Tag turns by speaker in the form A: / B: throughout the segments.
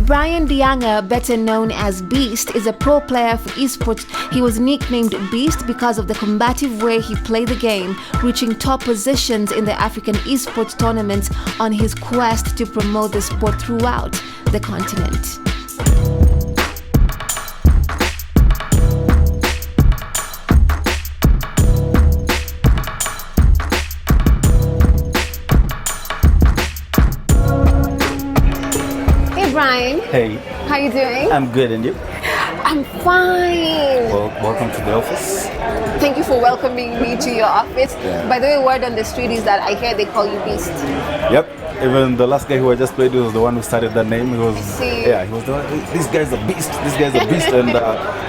A: Brian Dianga, better known as Beast, is a pro player for esports. He was nicknamed Beast because of the combative way he played the game, reaching top positions in the African esports tournaments on his quest to promote the sport throughout the continent. Brian.
B: Hey.
A: How you doing?
B: I'm good, and you?
A: I'm fine.
B: Well, welcome to the office.
A: Thank you for welcoming me to your office.
B: Yeah.
A: By the way, word on the street is that I hear they call you Beast.
B: Yep. Even the last guy who I just played with was the one who started that name. He was,
A: see.
B: Yeah, he was the one. This guy's a beast. This guy's a beast, and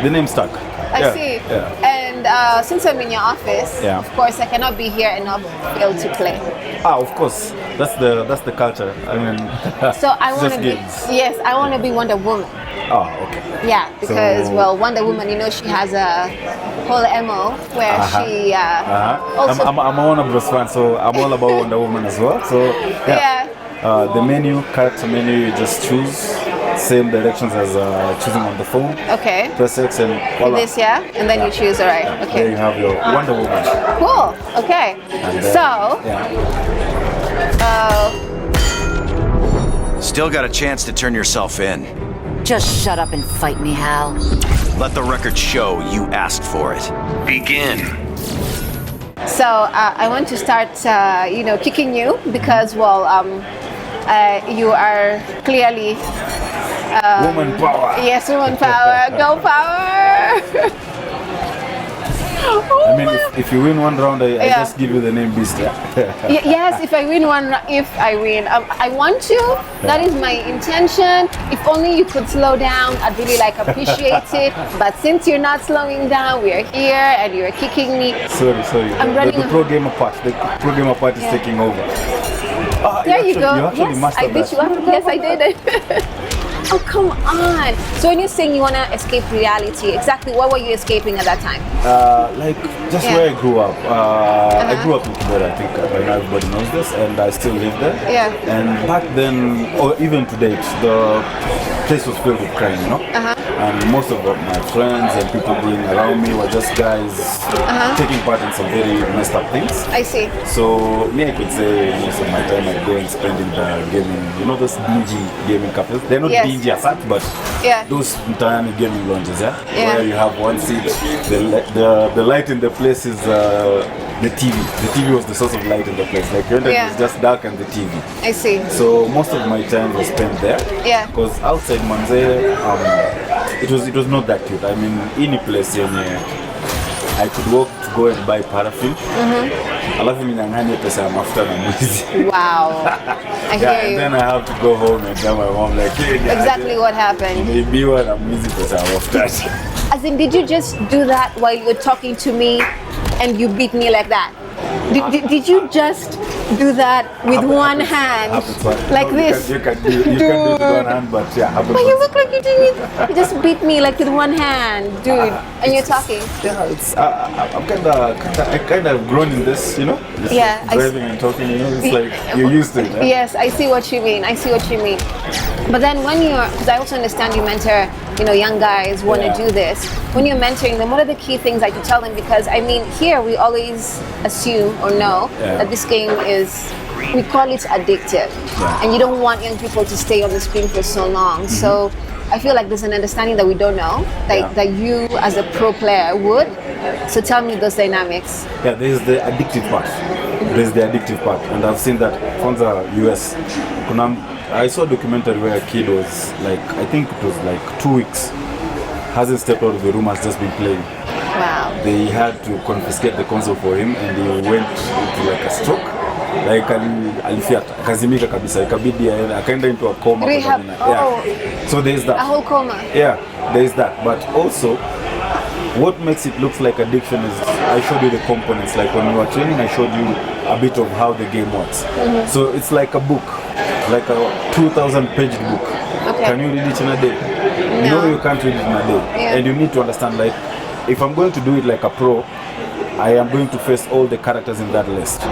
B: the name stuck.
A: I see.
B: Yeah.
A: And since I'm in your office,
B: Yeah.
A: of course, I cannot be here and not fail to play.
B: Of course. That's the culture. I mean.
A: So I want to be.
B: games.
A: Yes, I want to be Wonder Woman.
B: Oh, okay.
A: Yeah, because
B: So-
A: Wonder Woman, she has a whole MO where she also.
B: I'm a Warner Bros. Fan, so I'm all about Wonder Woman as well. So
A: Yeah.
B: the character menu, you just choose same directions as choosing on the phone.
A: Okay.
B: Press X and voila.
A: This, yeah, and then you choose. All right.
B: There you
A: Okay.
B: have your Wonder Woman.
A: Cool. Okay.
B: And,
A: So.
B: yeah.
C: Still got a chance to turn yourself in.
D: Just shut up and fight me, Hal.
C: Let the record show you asked for it. Begin.
A: So I want to start, kicking you because, you are clearly.
B: Woman power.
A: Yes, woman power. Go power.
B: I mean, if you win one round, I just give you the name Beast.
A: Yes, if I win I win. I want to. That is my intention. If only you could slow down, I'd really appreciate it. But since you're not slowing down, we are here and you're kicking me.
B: Sorry.
A: I'm running
B: the pro gamer part. The pro gamer part is taking over.
A: There you go.
B: You actually
A: Yes,
B: mastered
A: I beat
B: that.
A: you up. Yes, I did. Oh, come on. So when you're saying you want to escape reality, exactly what were you escaping at that time?
B: Just
A: Yeah.
B: where I grew up. I grew up in Kibera, I think by now everybody knows this, and I still live there.
A: Yeah.
B: And back then, or even to date, the place was filled with crime, And most of my friends and people being around me were just guys taking part in some very messed up things.
A: I see.
B: So me, I could say most of my time I go and spend in the gaming, those dingy gaming cafes. They're not
A: Yes.
B: dingy as such, but
A: Yeah.
B: those tiny gaming lounges,
A: Yeah.
B: where you have one seat. The light in the place is the TV. The TV was the source of light in the place. Like your
A: Yeah.
B: it's just dark and the TV.
A: I see.
B: So most of my time was spent there.
A: Yeah.
B: Because outside Manze, it was not that cute. I mean, any place I could walk to go and buy paraffin. Alafu ninyang'anye pesa ya mafuta na mwizi.
A: Wow. I hear
B: And
A: you.
B: then I have to go home and tell my mom like, hey,
A: Exactly what happened.
B: nimeibiwa na mwizi pesa ya mafuta.
A: As in, did you just do that while you were talking to me and you beat me like that? Did you just do that with one hand? Like this?
B: You can do it with one hand, but yeah.
A: But you look like you did it. You just beat me like with one hand, dude. And you're talking.
B: Yeah, it's I'm kind of grown in this, Just
A: Yeah, I
B: driving and talking, it's like you're used to it. Eh?
A: Yes, I see what you mean. But then because I also understand you mentor, young guys want to
B: Yeah.
A: do this. When you're mentoring them, what are the key things I could tell them? Because I mean, here we always assume or know that this game we call it addictive, and you don't want young people to stay on the screen for so long. So I feel like there's an understanding that we don't know, that you as a pro player would. So tell me those dynamics.
B: Yeah, there's the addictive part. And I've seen that from the US. I saw a documentary where a kid was I think it was 2 weeks, hasn't stepped out of the room, has just been playing.
A: Wow.
B: They had to confiscate the console for him, and he went into a stroke. Alifiata, akazimika kabisa, ikabidi akaenda into a coma.
A: Rehab.
B: Yeah. So there's that.
A: A whole coma.
B: Yeah, there's that. But also, what makes it look like addiction is I showed you the components. Like when we were training, I showed you a bit of how the game works. So it's like a book, like a 2,000-page book.
A: Okay.
B: Can you read it in a day?
A: No.
B: You can't read it in a day.
A: Yeah.
B: And you need to understand, if I'm going to do it like a pro, I am going to face all the characters in that list.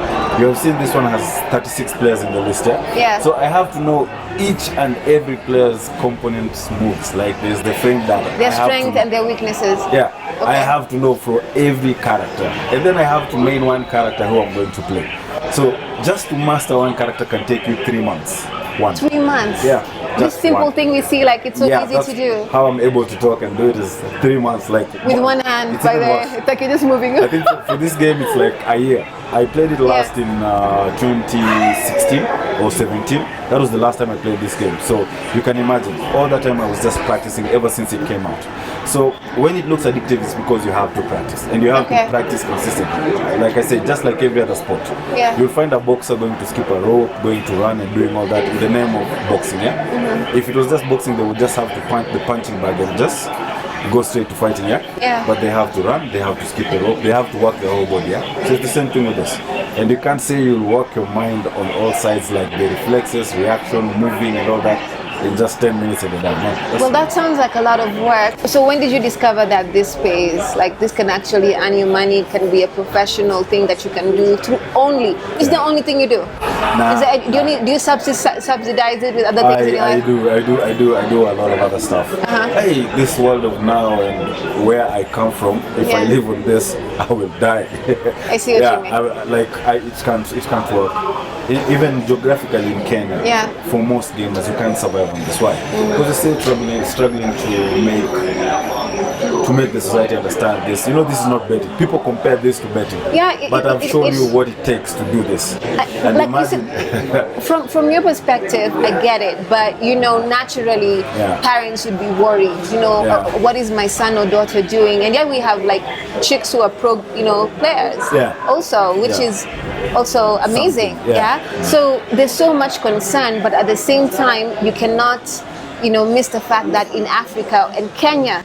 B: You have seen this one has 36 players in the list, yeah?
A: Yeah.
B: So I have to know each and every player's components moves. Like there's the frame data.
A: Their strength and their weaknesses.
B: Yeah.
A: Okay.
B: I have to know for every character. And then I have to main one character who I'm going to play. So just to master one character can take you 3 months.
A: 3 months.
B: Yeah.
A: This simple
B: one.
A: thing we see, like it's so easy
B: that's
A: to do.
B: How I'm able to talk and do it is 3 months, like
A: With one hand,
B: it's
A: by
B: even
A: the
B: worse.
A: it's like you're just moving.
B: I think for this game it's like a year. I played it last in 2016 or 17. That was the last time I played this game. So you can imagine, all that time I was just practicing ever since it came out. So when it looks addictive, it's because you have to practice. And you have to practice consistently. Like I said, just like every other sport.
A: Yeah.
B: You'll find a boxer going to skip a rope, going to run and doing all that in the name of boxing, yeah?
A: Mm-hmm.
B: If it was just boxing, they would just have to punch the punching bag and just go straight to fighting, yeah?
A: Yeah.
B: But they have to run, they have to skip the rope, they have to work the whole body, yeah? So it's the same thing with this. And you can't say you'll work your mind on all sides, like the reflexes, reaction, moving and all that in just 10 minutes and you're done. No,
A: Well, that sounds like a lot of work. So when did you discover that this pays, like this can actually earn you money, it can be a professional thing that you can do through only, it's the only thing you do?
B: Nah,
A: Is it, do you subsidize it with other things in your
B: I
A: life?
B: do a lot of other stuff. Hey, this world of now and where I come from, if I
A: Yeah.
B: live on this, I will die.
A: I see what you mean.
B: It can't work. Even geographically in Kenya,
A: Yeah.
B: for most gamers, you can't survive on this. Why? Because you're still struggling to make the society understand this. You know, this is not betting. People compare this to betting.
A: Yeah,
B: but I've shown you what it takes to do this. And
A: like
B: imagine.
A: from your perspective, I get it, but you know, naturally,
B: Yeah.
A: parents would be worried. You know,
B: Yeah.
A: what is my son or daughter doing? And yet we have like chicks who are pro, players.
B: Yeah.
A: Also, which
B: Yeah.
A: is also amazing.
B: Something, yeah.
A: So there's so much concern, but at the same time, you cannot, miss the fact that in Africa and Kenya,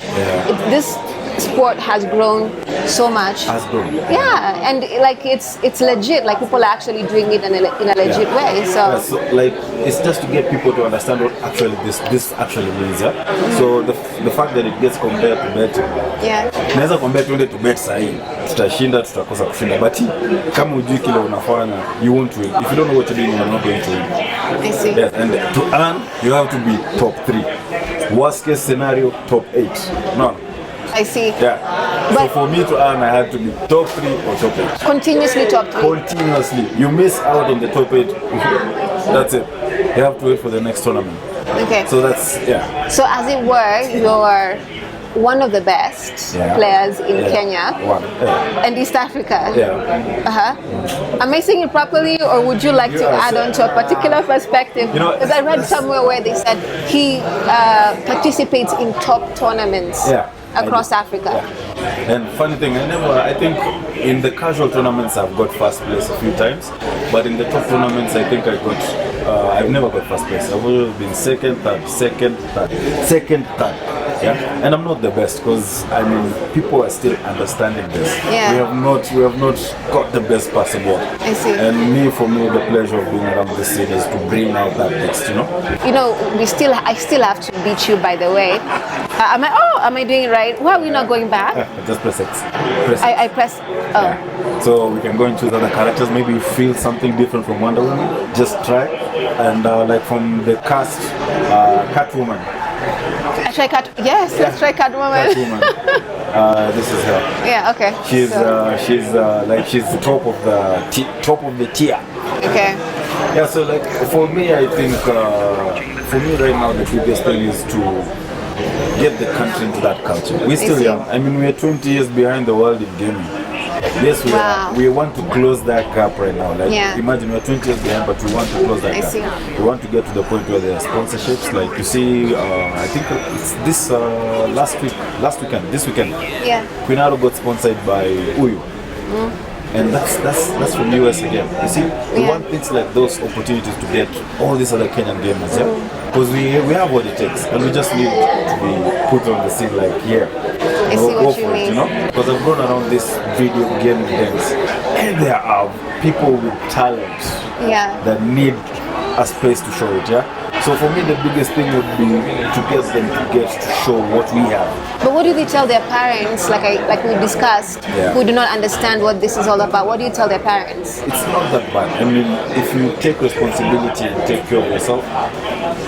A: this sport has grown so much.
B: Has grown.
A: Yeah, and like it's legit. Like people are actually doing it in a legit way. So
B: Yeah, so like it's just to get people to understand what actually this actually means. Yeah. So the fact that it gets compared to betting.
A: yeah,
B: Naweza kuambia tuende to bet sahi, tutashinda, tutakosa kushinda, but kama hujui kile unafanya, you won't win. If you don't know what you're doing, you're not going to win.
A: I see.
B: Yes, and to earn, you have to be top 3. Worst case scenario, top 8. No.
A: I see.
B: Yeah. So
A: But-
B: for me to earn, I had to be top 3 or top 8.
A: Continuously top 3.
B: Continuously. You miss out on the top 8. That's it. You have to wait for the next tournament.
A: Okay.
B: So that's, yeah.
A: So as it were, you're one of the best
B: Yeah.
A: players in
B: Yeah.
A: Kenya
B: One. Yeah.
A: and East Africa.
B: Yeah.
A: Am I saying it properly, or would you like to
B: Yeah,
A: add
B: so-
A: on to a particular perspective?
B: You know,
A: Because I read somewhere where they said he participates in top tournaments
B: Yeah, I
A: across
B: do.
A: Africa.
B: Yeah. And funny thing, I think in the casual tournaments I've got first place a few times, but in the top tournaments I think I've never got first place. I've always been second, third. Yeah, and I'm not the best because people are still understanding this.
A: Yeah.
B: We have not got the best possible.
A: I see.
B: And for me, the pleasure of being around this scene is to bring out that best.
A: I still have to beat you, by the way. Am I doing it right? Why are we not going back?
B: Just press X. Press X.
A: I press. Oh.
B: So we can go and choose other characters. Maybe you feel something different from Wonder Woman. Just try. And like from the cast, Catwoman.
A: I try Cat. Yes, let's try Catwoman.
B: Catwoman. This is her.
A: Yeah. Okay.
B: She's
A: So-
B: she's top of the tier.
A: okay.
B: Yeah. So like for me, I think for me right now the biggest thing is to get the country into that culture. We're still
A: see.
B: young. We're 20 years behind the world in gaming. Yes,
A: Wow.
B: we want to close that gap right now. Like,
A: Yeah.
B: imagine we're 20 years behind, but we want to close that
A: I
B: gap.
A: see.
B: We want to get to the point where there are sponsorships. Like you see, I think it's this this weekend.
A: Yeah.
B: Queen Arrow got sponsored by Uyu. And that's from US again. You see, we
A: Yeah.
B: want things like those opportunities to get all these other Kenyan gamers, yeah? Because we have what it takes, and we just need to be put on the scene like here.
A: I see what you
B: for it,
A: mean.
B: Because I've gone around this video game events, and there are people with talent
A: Yeah.
B: that need a space to show it, yeah? So for me, the biggest thing would be to get them to show what we have.
A: But what do they tell their parents, like we discussed, who do not understand what this is all about? What do you tell their parents?
B: It's not that bad. I mean, if you take responsibility and take care of yourself,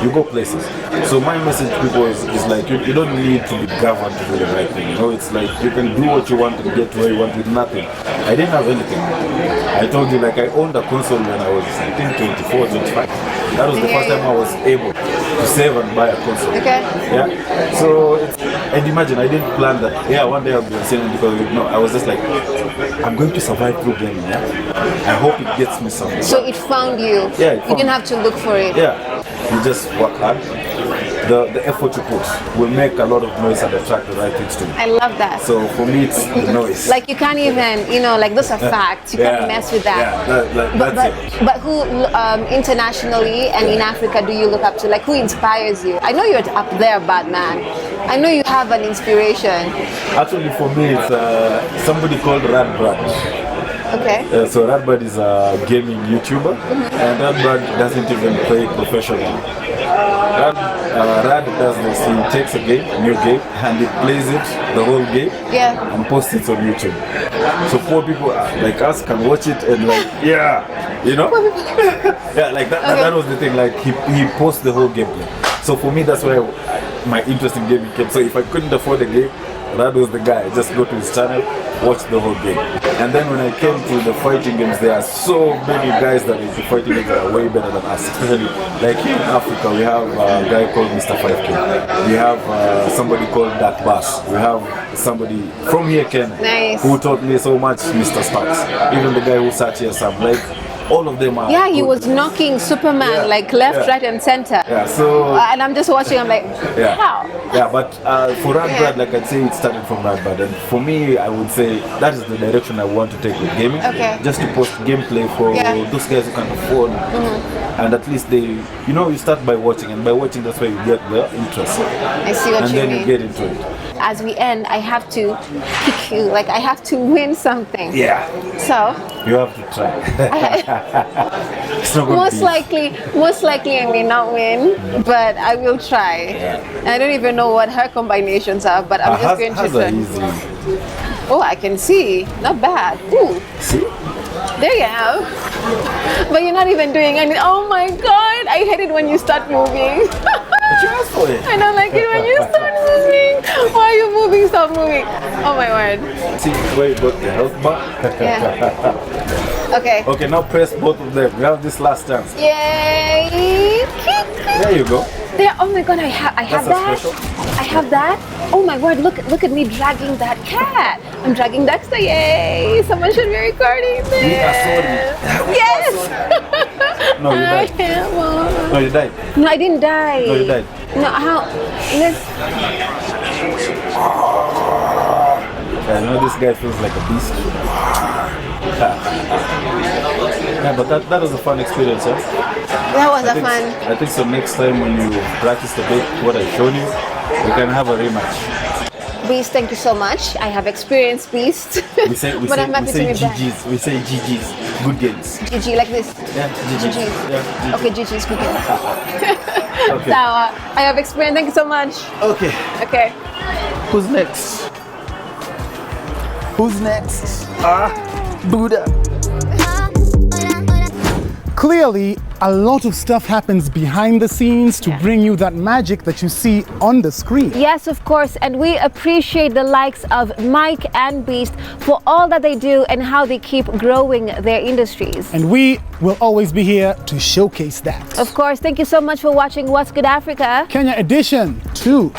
B: you go places. So my message to people is like, you don't need to be governed to do the right thing. You know, it's like you can do what you want and get where you want with nothing. I didn't have anything. I told you, like, I owned a console when I was, I think, 24, 25. That was the first time I was able to save and buy a console.
A: Okay.
B: Yeah. So, and imagine, I didn't plan that. Yeah, one day I'll be selling because no, I was just like, I'm going to survive through gaming. Yeah. I hope it gets me something.
A: So it found you.
B: Yeah.
A: You didn't have to look for it.
B: Yeah. You just work hard. The effort you put will make a lot of noise and attract the right things to you.
A: I love that.
B: So for me, it's the noise.
A: Like you can't even, like those are facts. You can't mess with that.
B: Yeah, that's it.
A: But who internationally and in Africa do you look up to? Like who inspires you? I know you're up there, Batman. I know you have an inspiration.
B: Actually, for me, it's somebody called Radbrad.
A: Okay.
B: So Radbrad is a gaming YouTuber, and Radbrad doesn't even play professionally. Rad does this. He takes a new game, and he plays it, the whole game, and posts it on YouTube. So poor people like us can watch it and like, you know? Yeah, like that. Okay. That was the thing. Like he posts the whole gameplay. So for me, that's where my interest in gaming came. So if I couldn't afford a game, Rad was the guy. Just go to his channel, watch the whole game. And then when I came to the fighting games, there are so many guys that in the fighting games are way better than us. Especially like here in Africa, we have a guy called Mr. 5K. We have somebody called Dark Bass. We have somebody from here, Kenya, who taught me so much, Mr. Starks. Even the guy who sat here, Sam, like all of them are.
A: Yeah, he was knocking Superman like left, right, and center.
B: Yeah, so.
A: And I'm just watching. I'm like, how?
B: Yeah, but for Radbrad, like I'd say, it started from Radbrad, and for me, I would say that is the direction I want to take with gaming.
A: Okay.
B: Just to post gameplay for those guys who can afford, and at least they, you start by watching, and by watching, that's where you get the interest.
A: I see what you mean.
B: And then you get into it.
A: As we end, I have to pick you. Like I have to win something.
B: Yeah.
A: So.
B: You have to try. It's not
A: most likely I may not win, but I will try. Yeah. I don't even know what her combinations are, but I'm just going to try. Oh, I can see. Not bad. Ooh.
B: See?
A: There you have. But you're not even doing anything. Oh my God! I hate it when you start moving.
B: But you asked for it.
A: I don't like it when you start moving. Why are you moving? Stop moving. Oh my word.
B: See where you got the health bar?
A: Yeah. Okay.
B: Okay, now press both of them. We have this last chance.
A: Yay!
B: There you go.
A: There. Oh my God! I have that.
B: Special.
A: I have that. Oh my word! Look at me dragging that cat. I'm dragging Dexter. Yay! Someone should be recording this.
B: We are sorry.
A: Yes.
B: No, you died. No, you died.
A: No, I didn't die.
B: No, you died.
A: No, how? Let's.
B: I know this guy feels like a beast. Yeah, but that was a fun experience, huh?
A: That was fun.
B: I think so. Next time when you practice a bit what I showed you, we can have a rematch.
A: Beast, thank you so much. I have experienced Beast.
B: We say GG's. We say GG's. Good games.
A: GG like this.
B: Yeah, GG's. Yeah,
A: okay, GG's good games.
B: Okay.
A: So I have experience. Thank you so much.
B: Okay.
A: Okay.
B: Who's next? Who's next? Buddha.
E: Clearly, a lot of stuff happens behind the scenes to bring you that magic that you see on the screen.
A: Yes, of course, and we appreciate the likes of Mike and Beast for all that they do and how they keep growing their industries.
E: And we will always be here to showcase that.
A: Of course, thank you so much for watching What's Good Africa.
E: Kenya Edition 2.